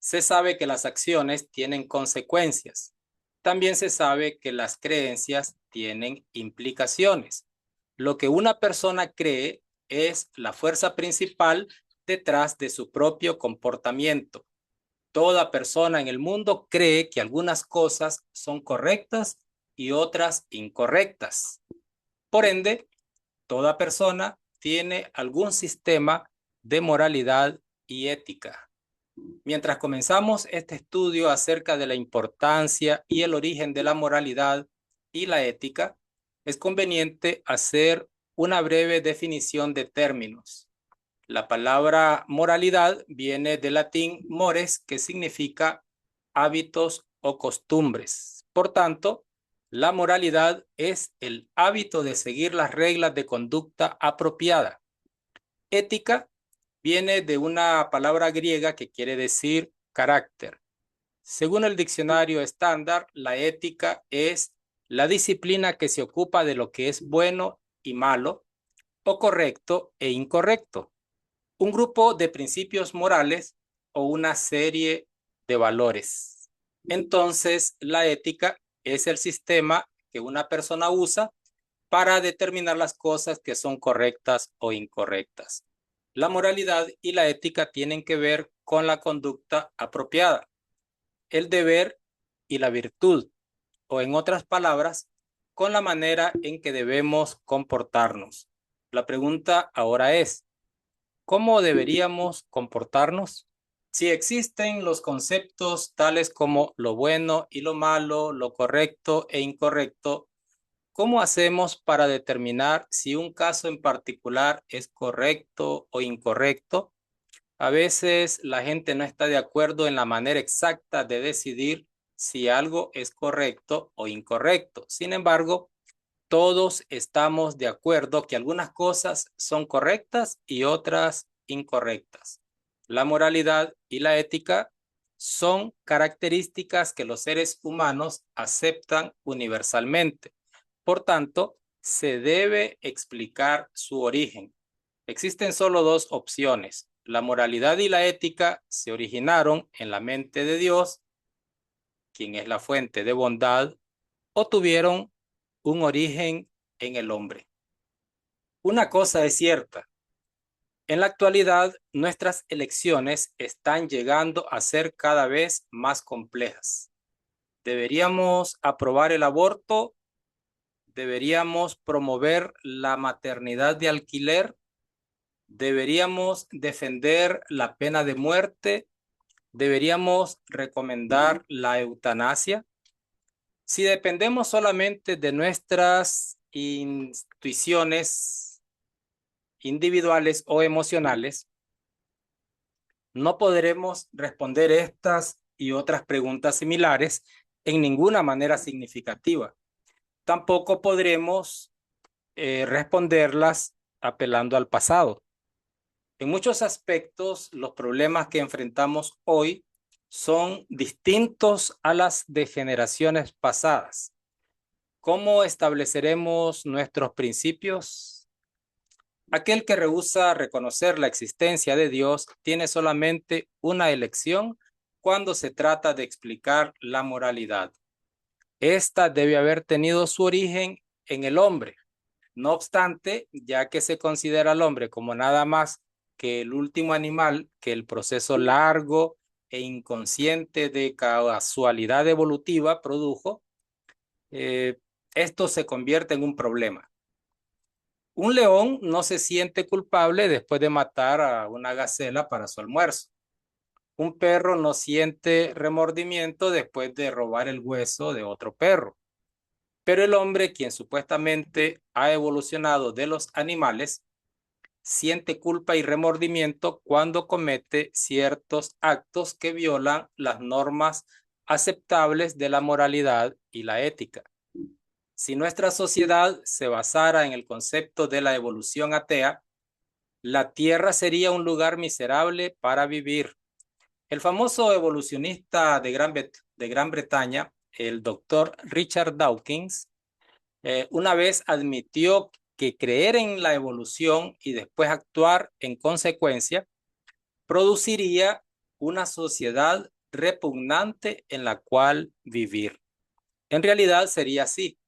Se sabe que las acciones tienen consecuencias. También se sabe que las creencias tienen implicaciones. Lo que una persona cree es la fuerza principal detrás de su propio comportamiento. Toda persona en el mundo cree que algunas cosas son correctas y otras incorrectas. Por ende, toda persona tiene algún sistema de moralidad y ética. Mientras comenzamos este estudio acerca de la importancia y el origen de la moralidad y la ética, es conveniente hacer una breve definición de términos. La palabra moralidad viene del latín mores, que significa hábitos o costumbres. Por tanto, la moralidad es el hábito de seguir las reglas de conducta apropiada. Ética viene de una palabra griega que quiere decir carácter. Según el diccionario estándar, la ética es la disciplina que se ocupa de lo que es bueno y malo, o correcto e incorrecto, un grupo de principios morales o una serie de valores. Entonces, la ética es el sistema que una persona usa para determinar las cosas que son correctas o incorrectas. La moralidad y la ética tienen que ver con la conducta apropiada, el deber y la virtud, o en otras palabras, con la manera en que debemos comportarnos. La pregunta ahora es, ¿cómo deberíamos comportarnos? Si existen los conceptos tales como lo bueno y lo malo, lo correcto e incorrecto, ¿cómo hacemos para determinar si un caso en particular es correcto o incorrecto? A veces la gente no está de acuerdo en la manera exacta de decidir si algo es correcto o incorrecto. Sin embargo, todos estamos de acuerdo que algunas cosas son correctas y otras incorrectas. La moralidad y la ética son características que los seres humanos aceptan universalmente. Por tanto, se debe explicar su origen. Existen solo dos opciones. La moralidad y la ética se originaron en la mente de Dios, quien es la fuente de bondad, o tuvieron un origen en el hombre. Una cosa es cierta, en la actualidad nuestras elecciones están llegando a ser cada vez más complejas. ¿Deberíamos aprobar el aborto? ¿Deberíamos promover la maternidad de alquiler? ¿Deberíamos defender la pena de muerte? ¿Deberíamos recomendar la eutanasia? Si dependemos solamente de nuestras intuiciones individuales o emocionales, no podremos responder estas y otras preguntas similares en ninguna manera significativa. Tampoco podremos responderlas apelando al pasado. En muchos aspectos, los problemas que enfrentamos hoy son distintos a las de generaciones pasadas. ¿Cómo estableceremos nuestros principios? Aquel que rehúsa reconocer la existencia de Dios tiene solamente una elección cuando se trata de explicar la moralidad. Esta debe haber tenido su origen en el hombre. No obstante, ya que se considera al hombre como nada más que el último animal, que el proceso largo e inconsciente de casualidad evolutiva produjo, eh, esto se convierte en un problema. Un león no se siente culpable después de matar a una gacela para su almuerzo. Un perro no siente remordimiento después de robar el hueso de otro perro. Pero el hombre, quien supuestamente ha evolucionado de los animales, siente culpa y remordimiento cuando comete ciertos actos que violan las normas aceptables de la moralidad y la ética. Si nuestra sociedad se basara en el concepto de la evolución atea, la Tierra sería un lugar miserable para vivir. El famoso evolucionista de Gran Bretaña, el doctor Richard Dawkins, una vez admitió que creer en la evolución y después actuar en consecuencia produciría una sociedad repugnante en la cual vivir. En realidad sería así.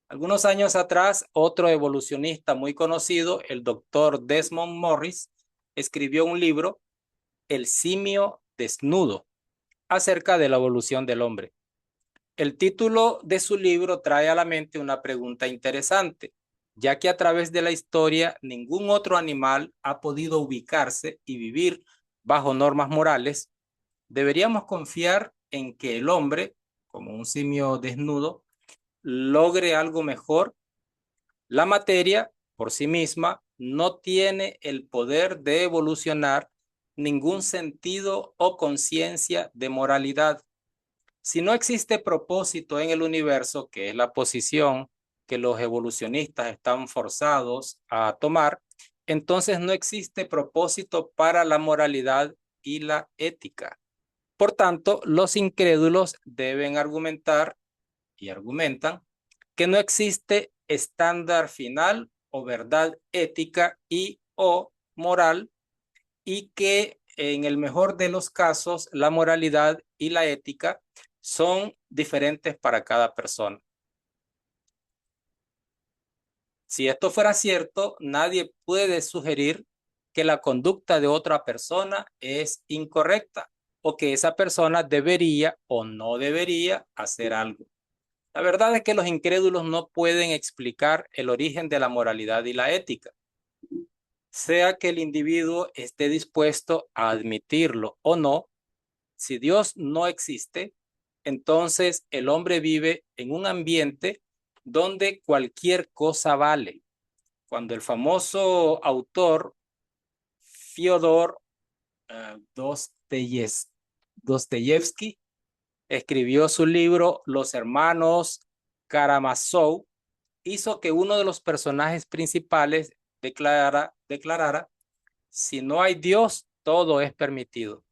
Algunos años atrás, otro evolucionista muy conocido, el doctor Desmond Morris, escribió un libro, El simio desnudo, acerca de la evolución del hombre. El título de su libro trae a la mente una pregunta interesante, ya que a través de la historia ningún otro animal ha podido ubicarse y vivir bajo normas morales. ¿Deberíamos confiar en que el hombre, como un simio desnudo, logre algo mejor? La materia, por sí misma, no tiene el poder de evolucionar ningún sentido o conciencia de moralidad. Si no existe propósito en el universo, que es la posición que los evolucionistas están forzados a tomar, entonces no existe propósito para la moralidad y la ética. Por tanto, los incrédulos deben argumentar y argumentan que no existe estándar final o verdad ética y o moral, y que en el mejor de los casos la moralidad y la ética son diferentes para cada persona. Si esto fuera cierto, nadie puede sugerir que la conducta de otra persona es incorrecta o que esa persona debería o no debería hacer algo. La verdad es que los incrédulos no pueden explicar el origen de la moralidad y la ética, sea que el individuo esté dispuesto a admitirlo o no. Si Dios no existe, entonces el hombre vive en un ambiente donde cualquier cosa vale. Cuando el famoso autor Fyodor Dostoyevsky escribió su libro Los hermanos Karamazov, hizo que uno de los personajes principales declarara, si no hay Dios, todo es permitido.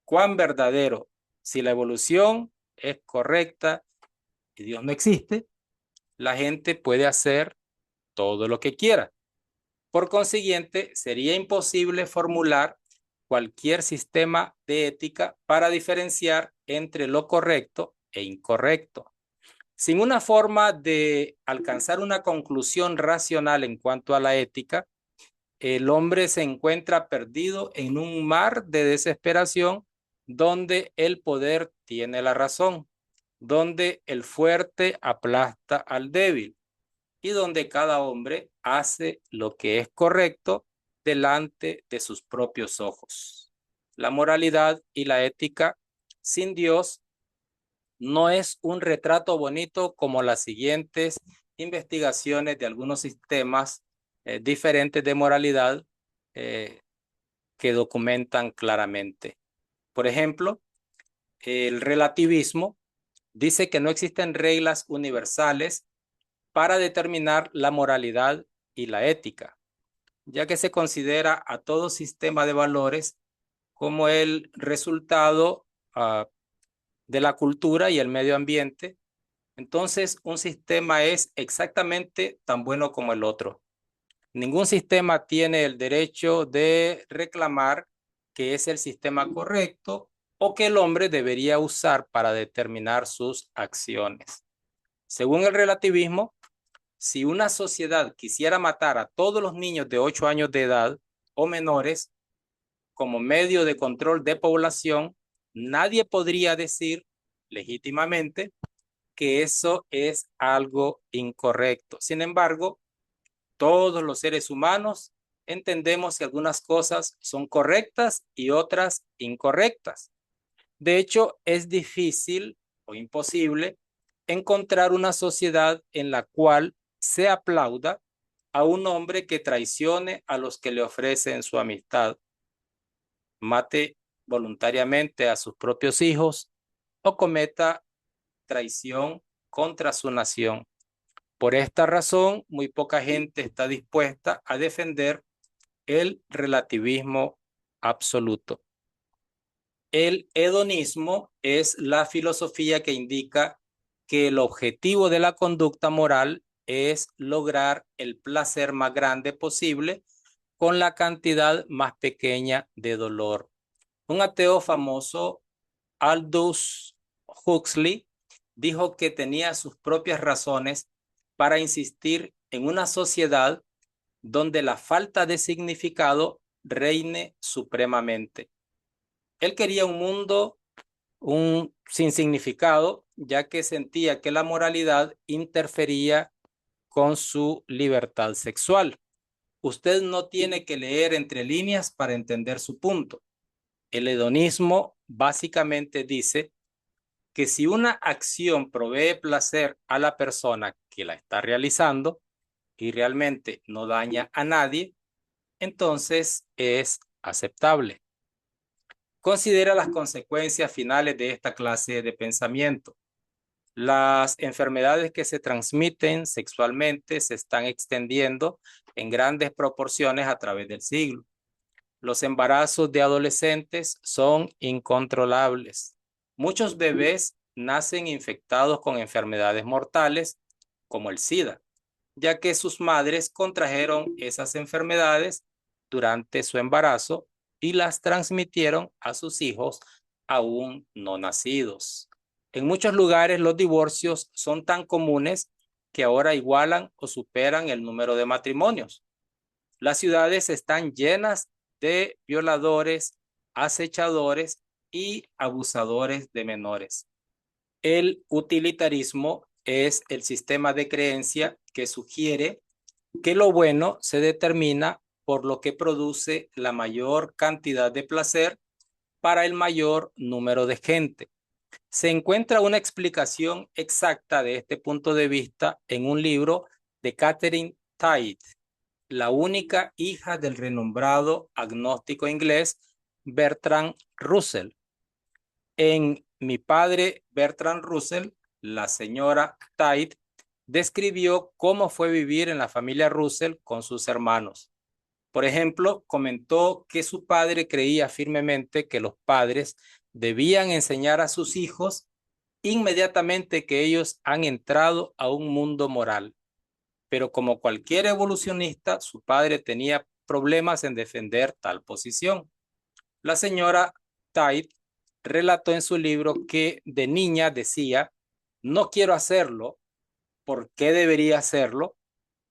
¿Cuán verdadero? Si la evolución es correcta y Dios no existe, la gente puede hacer todo lo que quiera. Por consiguiente, sería imposible formular cualquier sistema de ética para diferenciar entre lo correcto e incorrecto. Sin una forma de alcanzar una conclusión racional en cuanto a la ética, el hombre se encuentra perdido en un mar de desesperación donde el poder tiene la razón, donde el fuerte aplasta al débil y donde cada hombre hace lo que es correcto delante de sus propios ojos. La moralidad y la ética sin Dios no es un retrato bonito como las siguientes investigaciones de algunos sistemas diferentes de moralidad que documentan claramente. Por ejemplo, el relativismo dice que no existen reglas universales para determinar la moralidad y la ética, ya que se considera a todo sistema de valores como el resultado de la cultura y el medio ambiente. Entonces, un sistema es exactamente tan bueno como el otro. Ningún sistema tiene el derecho de reclamar que es el sistema correcto o que el hombre debería usar para determinar sus acciones. Según el relativismo, si una sociedad quisiera matar a todos los niños de 8 años de edad o menores como medio de control de población, nadie podría decir legítimamente que eso es algo incorrecto. Sin embargo, todos los seres humanos entendemos que algunas cosas son correctas y otras incorrectas. De hecho, es difícil o imposible encontrar una sociedad en la cual se aplauda a un hombre que traicione a los que le ofrecen su amistad, mate voluntariamente a sus propios hijos o cometa traición contra su nación. Por esta razón, muy poca gente está dispuesta a defender el relativismo absoluto. El hedonismo es la filosofía que indica que el objetivo de la conducta moral es lograr el placer más grande posible con la cantidad más pequeña de dolor. Un ateo famoso, Aldous Huxley, dijo que tenía sus propias razones para insistir en una sociedad donde la falta de significado reine supremamente. Él quería un mundo sin significado, ya que sentía que la moralidad interfería con su libertad sexual. Usted no tiene que leer entre líneas para entender su punto. El hedonismo básicamente dice que si una acción provee placer a la persona que la está realizando y realmente no daña a nadie, entonces es aceptable. Considera las consecuencias finales de esta clase de pensamiento. Las enfermedades que se transmiten sexualmente se están extendiendo en grandes proporciones a través del siglo. Los embarazos de adolescentes son incontrolables. Muchos bebés nacen infectados con enfermedades mortales como el SIDA, ya que sus madres contrajeron esas enfermedades durante su embarazo y las transmitieron a sus hijos aún no nacidos. En muchos lugares los divorcios son tan comunes que ahora igualan o superan el número de matrimonios. Las ciudades están llenas de violadores, acechadores y abusadores de menores. El utilitarismo es el sistema de creencia que sugiere que lo bueno se determina por lo que produce la mayor cantidad de placer para el mayor número de gente. Se encuentra una explicación exacta de este punto de vista en un libro de Catherine Tait, la única hija del renombrado agnóstico inglés Bertrand Russell. En Mi padre Bertrand Russell, la señora Tait describió cómo fue vivir en la familia Russell con sus hermanos. Por ejemplo, comentó que su padre creía firmemente que los padres debían enseñar a sus hijos inmediatamente que ellos han entrado a un mundo moral. Pero como cualquier evolucionista, su padre tenía problemas en defender tal posición. La señora Tait relató en su libro que de niña decía, no quiero hacerlo, ¿por qué debería hacerlo?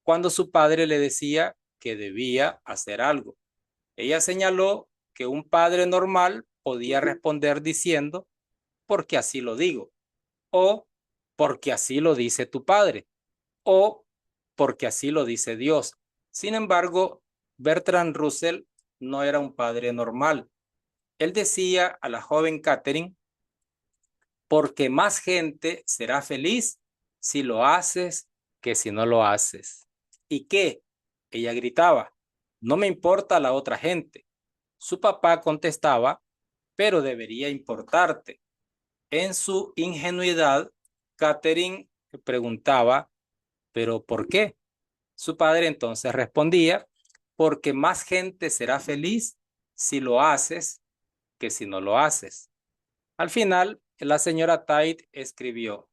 Cuando su padre le decía que debía hacer algo. Ella señaló que un padre normal podía responder diciendo, porque así lo digo, o porque así lo dice tu padre, o porque así lo dice Dios. Sin embargo, Bertrand Russell no era un padre normal. Él decía a la joven Catherine, porque más gente será feliz si lo haces que si no lo haces. ¿Y qué? Ella gritaba, no me importa la otra gente. Su papá contestaba, pero debería importarte. En su ingenuidad, Catherine preguntaba, ¿pero por qué? Su padre entonces respondía, porque más gente será feliz si lo haces que si no lo haces. Al final, la señora Tait escribió,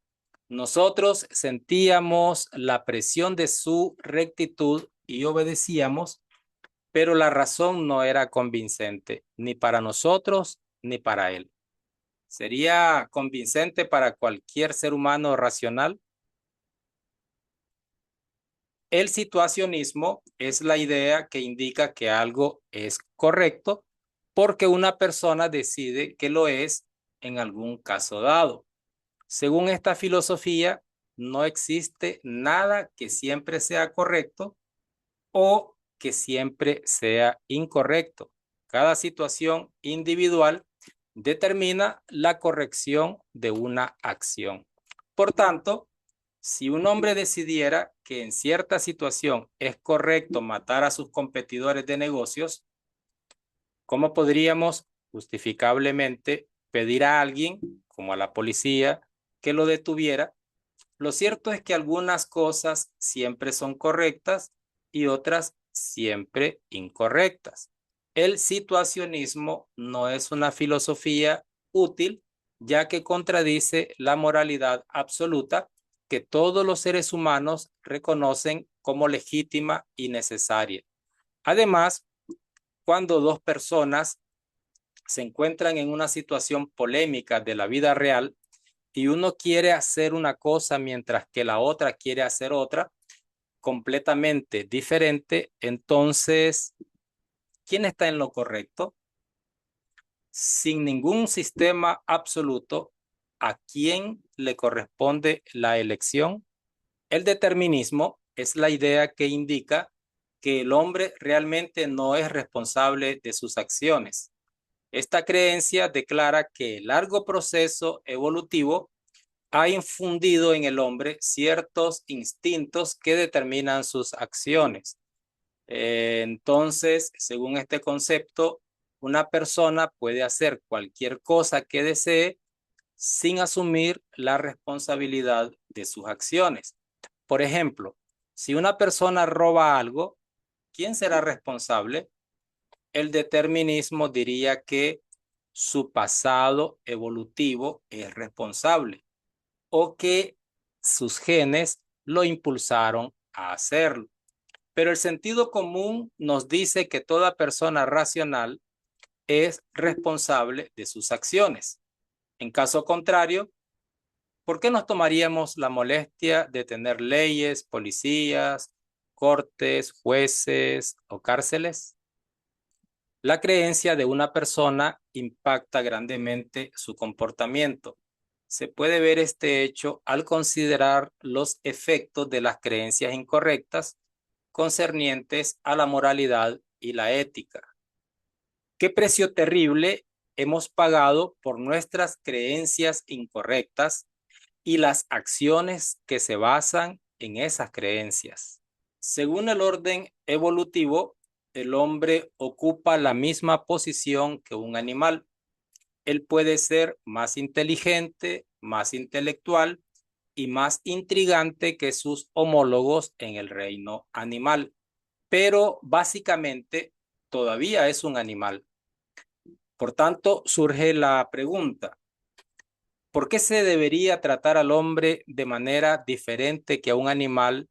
nosotros sentíamos la presión de su rectitud y obedecíamos, pero la razón no era convincente, ni para nosotros ni para él. ¿Sería convincente para cualquier ser humano racional? El situacionismo es la idea que indica que algo es correcto porque una persona decide que lo es en algún caso dado. Según esta filosofía, no existe nada que siempre sea correcto o que siempre sea incorrecto. Cada situación individual determina la corrección de una acción. Por tanto, si un hombre decidiera que en cierta situación es correcto matar a sus competidores de negocios, ¿cómo podríamos justificablemente pedir a alguien, como a la policía, que lo detuviera? Lo cierto es que algunas cosas siempre son correctas y otras siempre incorrectas. El situacionismo no es una filosofía útil, ya que contradice la moralidad absoluta que todos los seres humanos reconocen como legítima y necesaria. Además, cuando dos personas se encuentran en una situación polémica de la vida real y uno quiere hacer una cosa mientras que la otra quiere hacer otra completamente diferente, entonces, ¿quién está en lo correcto? Sin ningún sistema absoluto, ¿a quién le corresponde la elección? El determinismo es la idea que indica que el hombre realmente no es responsable de sus acciones. Esta creencia declara que el largo proceso evolutivo ha infundido en el hombre ciertos instintos que determinan sus acciones. Entonces, según este concepto, una persona puede hacer cualquier cosa que desee sin asumir la responsabilidad de sus acciones. Por ejemplo, si una persona roba algo, ¿quién será responsable? El determinismo diría que su pasado evolutivo es responsable o que sus genes lo impulsaron a hacerlo. Pero el sentido común nos dice que toda persona racional es responsable de sus acciones. En caso contrario, ¿por qué nos tomaríamos la molestia de tener leyes, policías, cortes, jueces o cárceles? La creencia de una persona impacta grandemente su comportamiento. Se puede ver este hecho al considerar los efectos de las creencias incorrectas concernientes a la moralidad y la ética. ¿Qué precio terrible hemos pagado por nuestras creencias incorrectas y las acciones que se basan en esas creencias? Según el orden evolutivo, el hombre ocupa la misma posición que un animal. Él puede ser más inteligente, más intelectual y más intrigante que sus homólogos en el reino animal, pero básicamente todavía es un animal. Por tanto, surge la pregunta, ¿por qué se debería tratar al hombre de manera diferente que a un animal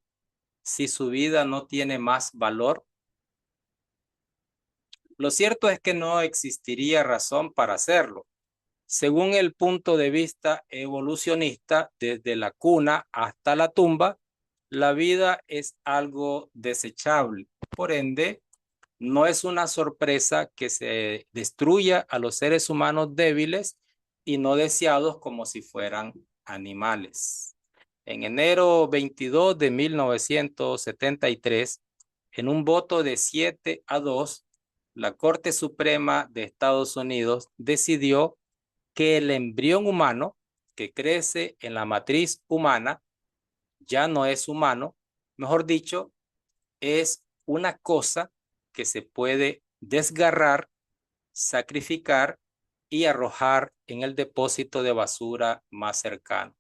si su vida no tiene más valor? Lo cierto es que no existiría razón para hacerlo. Según el punto de vista evolucionista, desde la cuna hasta la tumba, la vida es algo desechable. Por ende, no es una sorpresa que se destruya a los seres humanos débiles y no deseados como si fueran animales. En enero 22 de 1973, en un voto de 7-2, la Corte Suprema de Estados Unidos decidió que el embrión humano que crece en la matriz humana ya no es humano, mejor dicho, es una cosa que se puede desgarrar, sacrificar y arrojar en el depósito de basura más cercano.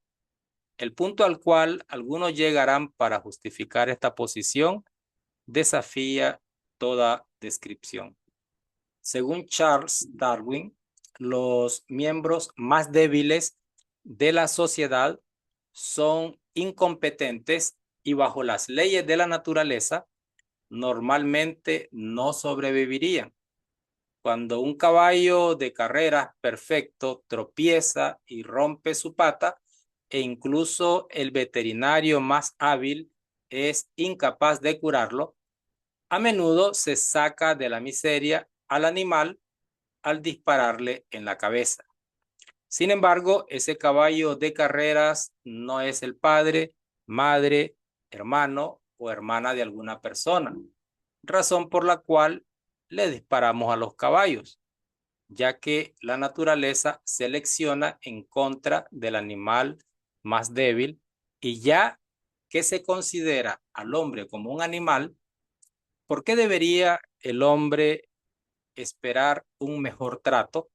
El punto al cual algunos llegarán para justificar esta posición desafía toda descripción. Según Charles Darwin, los miembros más débiles de la sociedad son incompetentes y bajo las leyes de la naturaleza normalmente no sobrevivirían. Cuando un caballo de carrera perfecto tropieza y rompe su pata, e incluso el veterinario más hábil es incapaz de curarlo, a menudo se saca de la miseria al animal al dispararle en la cabeza. Sin embargo, ese caballo de carreras no es el padre, madre, hermano o hermana de alguna persona, razón por la cual le disparamos a los caballos, ya que la naturaleza selecciona en contra del animal más débil y ya que se considera al hombre como un animal, ¿por qué debería el hombre esperar un mejor trato?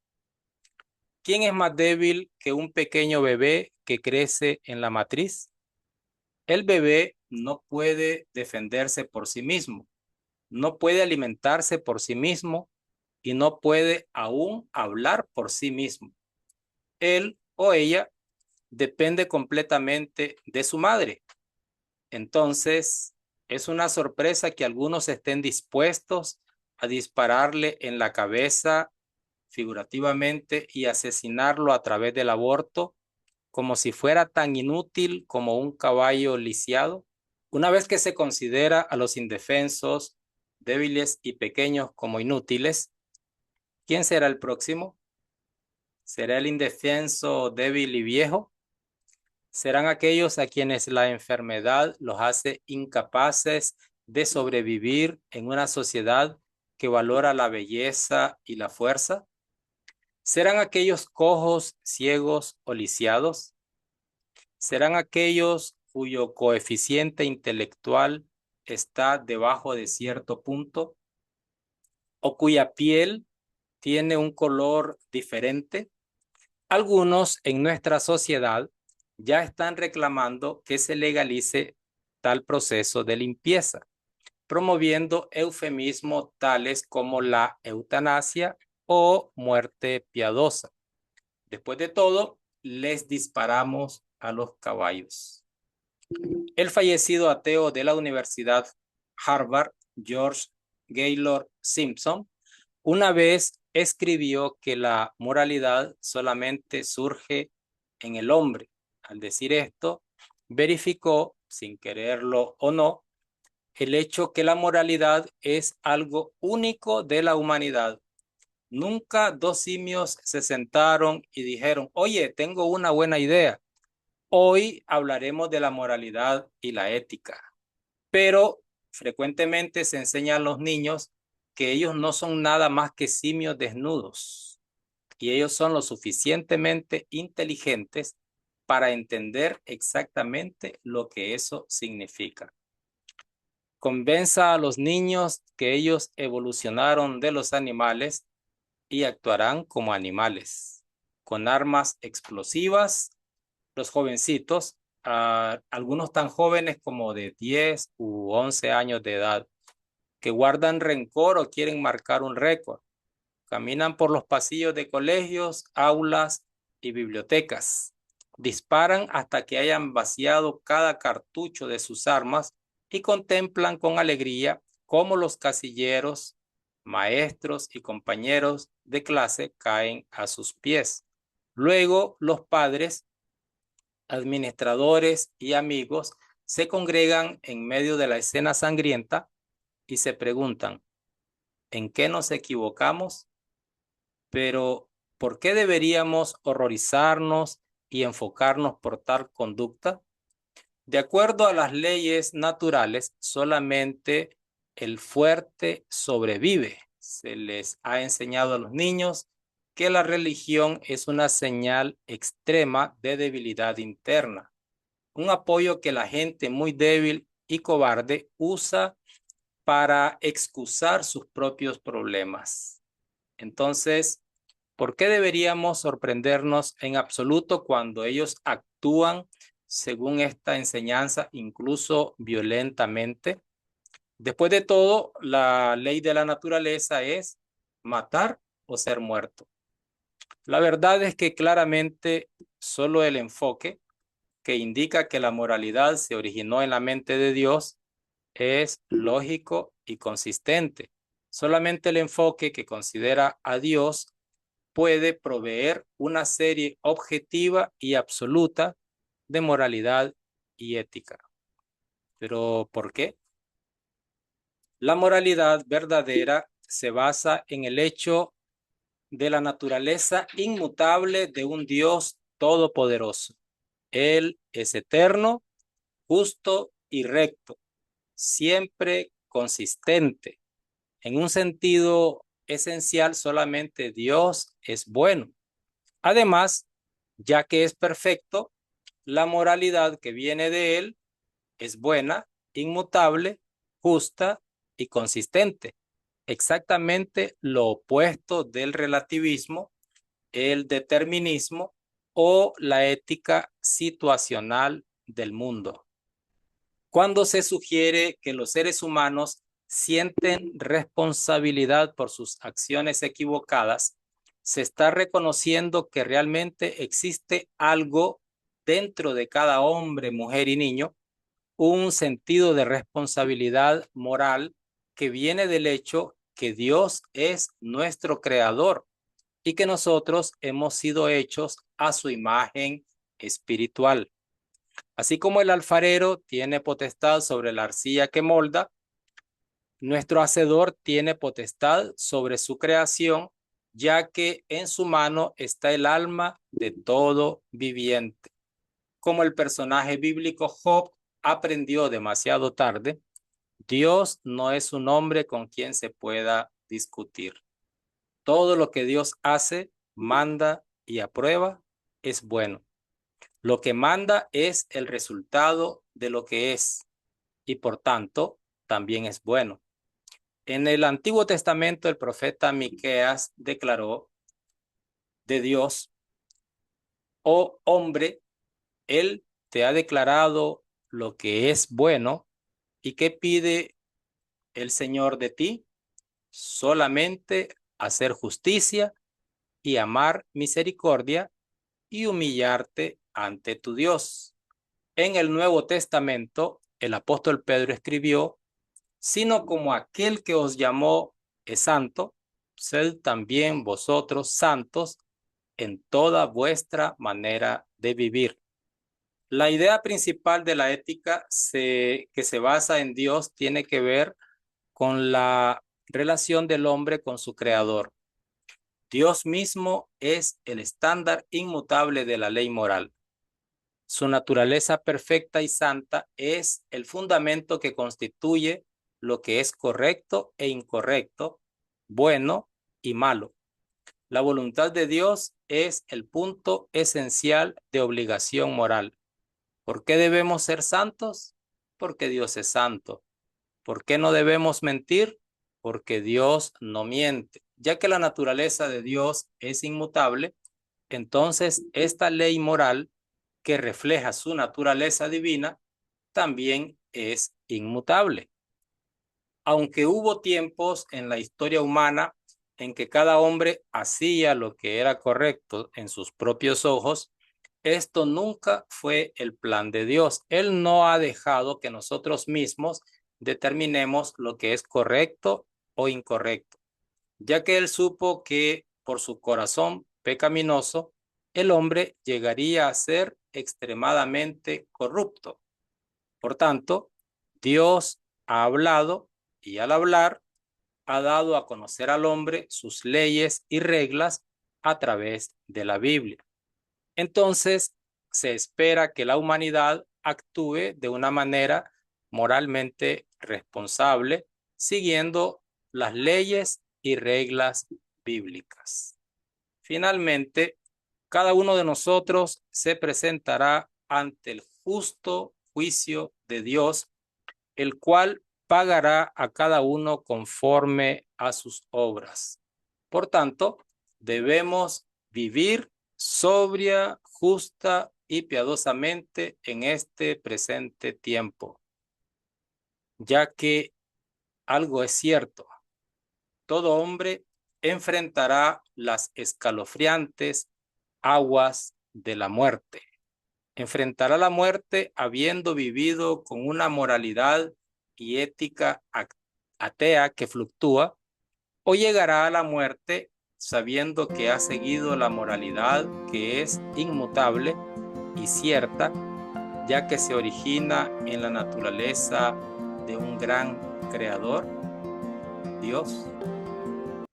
¿Quién es más débil que un pequeño bebé que crece en la matriz? El bebé no puede defenderse por sí mismo, no puede alimentarse por sí mismo y no puede aún hablar por sí mismo. Él o ella depende completamente de su madre. Entonces, es una sorpresa que algunos estén dispuestos a dispararle en la cabeza figurativamente, y asesinarlo a través del aborto como si fuera tan inútil como un caballo lisiado? Una vez que se considera a los indefensos, débiles y pequeños como inútiles, ¿quién será el próximo? ¿Será el indefenso, débil y viejo? ¿Serán aquellos a quienes la enfermedad los hace incapaces de sobrevivir en una sociedad que valora la belleza y la fuerza? ¿Serán aquellos cojos, ciegos o lisiados? ¿Serán aquellos cuyo coeficiente intelectual está debajo de cierto punto o cuya piel tiene un color diferente? Algunos en nuestra sociedad ya están reclamando que se legalice tal proceso de limpieza, promoviendo eufemismos tales como la eutanasia o muerte piadosa. Después de todo, les disparamos a los caballos. El fallecido ateo de la Universidad Harvard, George Gaylord Simpson, una vez escribió que la moralidad solamente surge en el hombre. Al decir esto, verificó, sin quererlo o no, el hecho que la moralidad es algo único de la humanidad. Nunca dos simios se sentaron y dijeron: oye, tengo una buena idea. Hoy hablaremos de la moralidad y la ética. Pero frecuentemente se enseña a los niños que ellos no son nada más que simios desnudos y ellos son lo suficientemente inteligentes para entender exactamente lo que eso significa. Convenza a los niños que ellos evolucionaron de los animales y actuarán como animales, con armas explosivas. Los jovencitos, algunos tan jóvenes como de 10 u 11 años de edad, que guardan rencor o quieren marcar un récord. Caminan por los pasillos de colegios, aulas y bibliotecas. Disparan hasta que hayan vaciado cada cartucho de sus armas y contemplan con alegría cómo los casilleros, maestros y compañeros de clase caen a sus pies. Luego, los padres, administradores y amigos se congregan en medio de la escena sangrienta y se preguntan: ¿en qué nos equivocamos? Pero, ¿por qué deberíamos horrorizarnos y enfocarnos por tal conducta? De acuerdo a las leyes naturales, solamente el fuerte sobrevive. Se les ha enseñado a los niños que la religión es una señal extrema de debilidad interna, un apoyo que la gente muy débil y cobarde usa para excusar sus propios problemas. Entonces, ¿por qué deberíamos sorprendernos en absoluto cuando ellos actúan según esta enseñanza, incluso violentamente? Después de todo, la ley de la naturaleza es matar o ser muerto. La verdad es que claramente solo el enfoque que indica que la moralidad se originó en la mente de Dios es lógico y consistente. Solamente el enfoque que considera a Dios puede proveer una serie objetiva y absoluta de moralidad y ética. ¿Pero por qué? La moralidad verdadera se basa en el hecho de la naturaleza inmutable de un Dios todopoderoso. Él es eterno, justo y recto, siempre consistente. En un sentido esencial, solamente Dios es bueno. Además, ya que es perfecto, la moralidad que viene de él es buena, inmutable, justa y consistente. Exactamente lo opuesto del relativismo, el determinismo o la ética situacional del mundo. Cuando se sugiere que los seres humanos sienten responsabilidad por sus acciones equivocadas, se está reconociendo que realmente existe algo dentro de cada hombre, mujer y niño, un sentido de responsabilidad moral que viene del hecho que Dios es nuestro creador. y que nosotros hemos sido hechos a su imagen espiritual. Así como el alfarero tiene potestad sobre la arcilla que molda, nuestro Hacedor tiene potestad sobre su creación, ya que en su mano está el alma de todo viviente. Como el personaje bíblico Job aprendió demasiado tarde, Dios no es un hombre con quien se pueda discutir. Todo lo que Dios hace, manda y aprueba es bueno. Lo que manda es el resultado de lo que es y por tanto también es bueno. En el Antiguo Testamento el profeta Miqueas declaró de Dios: oh hombre, él te ha declarado lo que es bueno. ¿Y qué pide el Señor de ti? Solamente hacer justicia y amar misericordia y humillarte ante tu Dios. En el Nuevo Testamento, el apóstol Pedro escribió: sino como aquel que os llamó es santo, sed también vosotros santos en toda vuestra manera de vivir. La idea principal de la ética que se basa en Dios tiene que ver con la relación del hombre con su creador. Dios mismo es el estándar inmutable de la ley moral. Su naturaleza perfecta y santa es el fundamento que constituye lo que es correcto e incorrecto, bueno y malo. La voluntad de Dios es el punto esencial de obligación moral. ¿Por qué debemos ser santos? Porque Dios es santo. ¿Por qué no debemos mentir? Porque Dios no miente. Ya que la naturaleza de Dios es inmutable, entonces esta ley moral que refleja su naturaleza divina también es inmutable. Aunque hubo tiempos en la historia humana en que cada hombre hacía lo que era correcto en sus propios ojos, esto nunca fue el plan de Dios. Él no ha dejado que nosotros mismos determinemos lo que es correcto o incorrecto, ya que él supo que por su corazón pecaminoso, el hombre llegaría a ser extremadamente corrupto. Por tanto, Dios ha hablado y al hablar ha dado a conocer al hombre sus leyes y reglas a través de la Biblia. Entonces, se espera que la humanidad actúe de una manera moralmente responsable, siguiendo las leyes y reglas bíblicas. Finalmente, cada uno de nosotros se presentará ante el justo juicio de Dios, el cual pagará a cada uno conforme a sus obras. Por tanto, debemos vivir sobria, justa y piadosamente en este presente tiempo, ya que algo es cierto: todo hombre enfrentará las escalofriantes aguas de la muerte. Enfrentará la muerte habiendo vivido con una moralidad y ética atea que fluctúa, o llegará a la muerte sabiendo que ha seguido la moralidad que es inmutable y cierta, ya que se origina en la naturaleza de un gran creador, Dios.